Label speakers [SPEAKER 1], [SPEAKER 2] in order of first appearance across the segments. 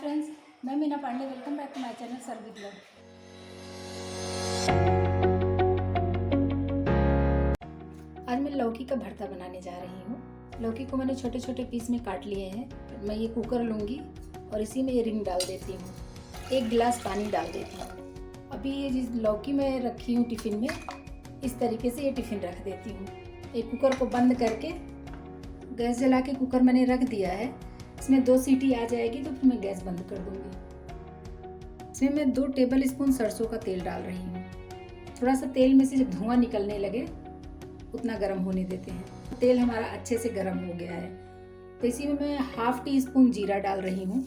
[SPEAKER 1] Friends, मैं Meena Pandey. Welcome back to my channel Sarvi blog. आज मैं लौकी का भरता बनाने जा रही हूँ। लौकी को मैंने छोटे छोटे पीस में काट लिए हैं। मैं ये कुकर लूँगी और इसी में ये रिंग डाल देती हूँ। 1 गिलास पानी डाल देती हूँ। अभी ये जिस लौकी में रखी हूँ टिफ़िन में, इस तरीके से ये टिफ़िन रख देती हूँ। एक कुकर को बंद करके गैस जला के कुकर मैंने रख दिया है। इसमें 2 सीटी आ जाएगी तो फिर मैं गैस बंद कर दूंगी। इसमें मैं 2 टेबल स्पून सरसों का तेल डाल रही हूँ। थोड़ा सा तेल में से जब धुआं निकलने लगे उतना गर्म होने देते हैं। तेल हमारा अच्छे से गर्म हो गया है तो इसी में मैं 1/2 टीस्पून जीरा डाल रही हूँ।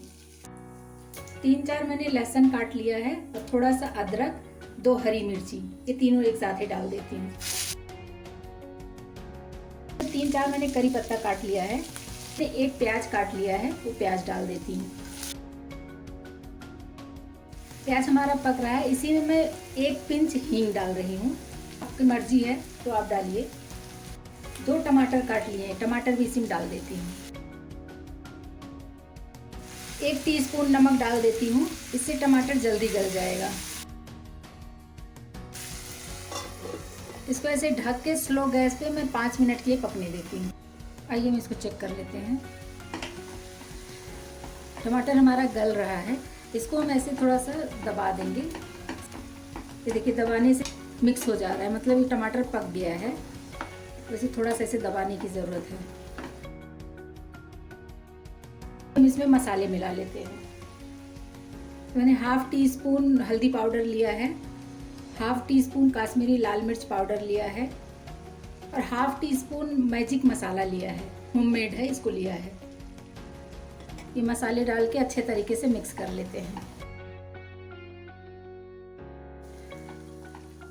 [SPEAKER 1] 3-4 मैंने लहसुन काट लिया है और थोड़ा सा अदरक, 2 हरी मिर्ची, ये तीनों एक साथ ही डाल देती हूँ। 3-4 मैंने करी पत्ता काट लिया है। 1 प्याज काट लिया है, वो प्याज डाल देती हूँ। प्याज हमारा पक रहा है, इसी में मैं 1 पिंच हींग डाल रही हूँ। आपकी मर्जी है तो आप डालिए। 2 टमाटर काट लिए हैं, टमाटर भी इसी में डाल देती हूँ। 1 टीस्पून नमक डाल देती हूँ, इससे टमाटर जल्दी गल जाएगा। इसको ऐसे ढक के स्लो गैस पे मैं 5 मिनट के लिए पकने देती हूँ। आइए हम इसको चेक कर लेते हैं। टमाटर हमारा गल रहा है, इसको हम ऐसे थोड़ा सा दबा देंगे। ये देखिए दबाने से मिक्स हो जा रहा है, मतलब ये टमाटर पक गया है। वैसे थोड़ा सा ऐसे दबाने की ज़रूरत है। हम इसमें मसाले मिला लेते हैं। मैंने 1/2 टीस्पून हल्दी पाउडर लिया है, 1/2 टीस्पून काश्मीरी लाल मिर्च पाउडर लिया है और 1/2 टीस्पून मैजिक मसाला लिया है, होममेड है, इसको लिया है। ये मसाले डाल के अच्छे तरीके से मिक्स कर लेते हैं।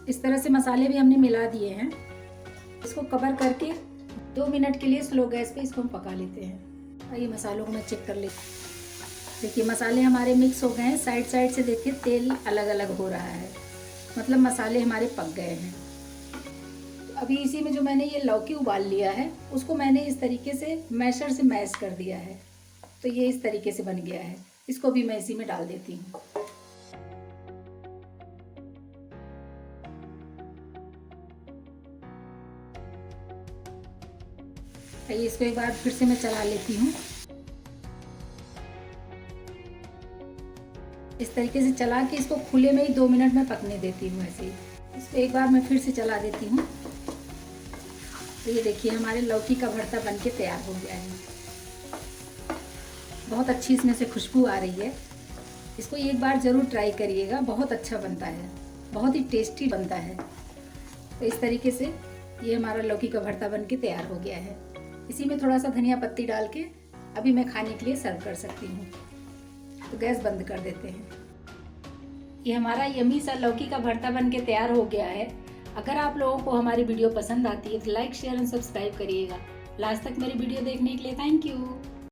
[SPEAKER 1] इस तरह से मसाले भी हमने मिला दिए हैं। इसको कवर करके 2 मिनट के लिए स्लो गैस पे इसको हम पका लेते हैं। आइए मसालों को मैं चेक कर लेती हूँ। देखिए मसाले हमारे मिक्स हो गए हैं। साइड साइड से देखिए तेल अलग अलग हो रहा है, मतलब मसाले हमारे पक गए हैं। अभी इसी में जो मैंने ये लौकी उबाल लिया है उसको मैंने इस तरीके से मैशर से मैश कर दिया है, तो ये इस तरीके से बन गया है। इसको भी मैं इसी में डाल देती हूँ। आइए इसको एक बार फिर से मैं चला लेती हूँ। इस तरीके से चला के इसको खुले में ही 2 मिनट में पकने देती हूँ। ऐसे ही इसको एक बार मैं फिर से चला देती हूँ। तो ये देखिए हमारे लौकी का भरता बनके तैयार हो गया है। बहुत अच्छी इसमें से खुशबू आ रही है। इसको एक बार ज़रूर ट्राई करिएगा, बहुत अच्छा बनता है, बहुत ही टेस्टी बनता है। तो इस तरीके से ये हमारा लौकी का भरता बनके तैयार हो गया है। इसी में थोड़ा सा धनिया पत्ती डाल के अभी मैं खाने के लिए सर्व कर सकती हूँ। तो गैस बंद कर देते हैं। ये हमारा यम्मी सा लौकी का भरता बनके तैयार हो गया है। अगर आप लोगों को हमारी वीडियो पसंद आती है तो लाइक, शेयर एंड सब्सक्राइब करिएगा। लास्ट तक मेरी वीडियो देखने के लिए थैंक यू।